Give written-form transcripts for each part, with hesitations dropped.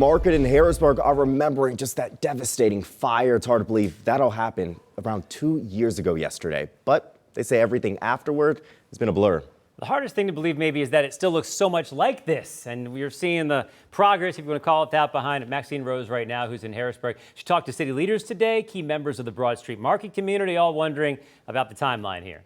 Market in Harrisburg are remembering just that devastating fire. It's hard to believe that all happened around 2 years ago yesterday. But they say everything afterward has been a blur. The hardest thing to believe maybe is that it still looks so much like this. And we're seeing the progress, if you want to call it that, behind Maxine Rose right now, who's in Harrisburg. She talked to city leaders today, key members of the Broad Street Market community, all wondering about the timeline here.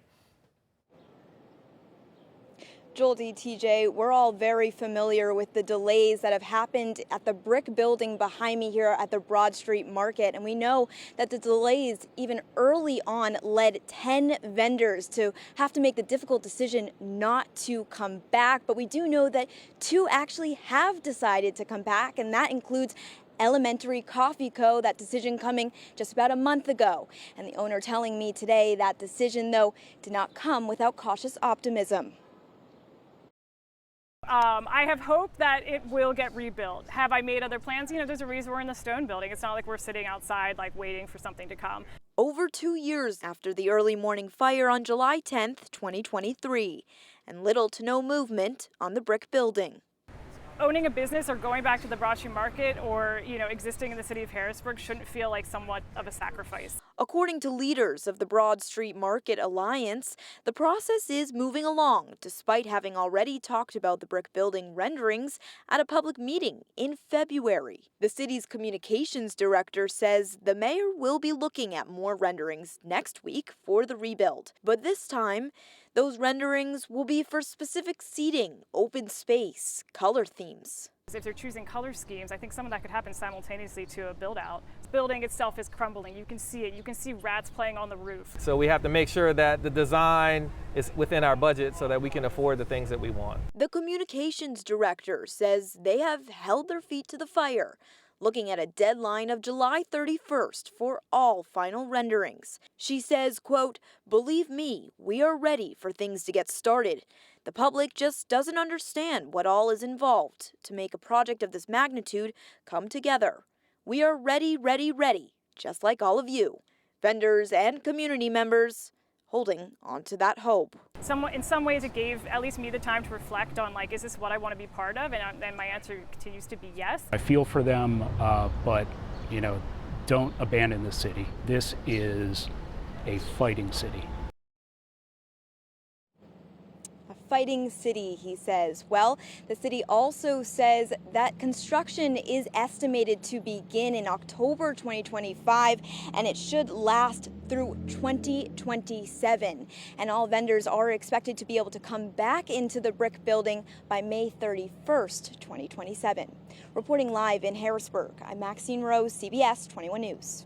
Joel TJ, we're all very familiar with the delays that have happened at the brick building behind me here at the Broad Street Market. And we know that the delays even early on led 10 vendors to have to make the difficult decision not to come back. But we do know that 2 actually have decided to come back, and that includes Elementary Coffee Co., that decision coming just about a month ago. And the owner telling me today that decision, though, did not come without cautious optimism. I have hope that it will get rebuilt. Have I made other plans? You know, there's a reason we're in the stone building. It's not like we're sitting outside like waiting for something to come. Over 2 years after the early morning fire on July 10th, 2023, and little to no movement on the brick building. Owning a business or going back to the Broad Street Market or, existing in the city of Harrisburg shouldn't feel like somewhat of a sacrifice. According to leaders of the Broad Street Market Alliance, the process is moving along despite having already talked about the brick building renderings at a public meeting in February. The city's communications director says the mayor will be looking at more renderings next week for the rebuild. But this time, those renderings will be for specific seating, open space, color themes. If they're choosing color schemes, I think some of that could happen simultaneously to a build out. The building itself is crumbling. You can see it. You can see rats playing on the roof. So we have to make sure that the design is within our budget so that we can afford the things that we want. The communications director says they have held their feet to the fire, looking at a deadline of July 31st for all final renderings. She says, quote, "Believe me, we are ready for things to get started. The public just doesn't understand what all is involved to make a project of this magnitude come together. We are ready, ready, ready, just like all of you, vendors and community members, holding on to that hope." In some ways, it gave at least me the time to reflect on, is this what I want to be part of? And my answer continues to be yes. I feel for them, but, don't abandon the city. This is a fighting city. Fighting city, he says. Well, the city also says that construction is estimated to begin in October 2025, and it should last through 2027. And all vendors are expected to be able to come back into the brick building by May 31st, 2027. Reporting live in Harrisburg, I'm Maxine Rose, CBS 21 News.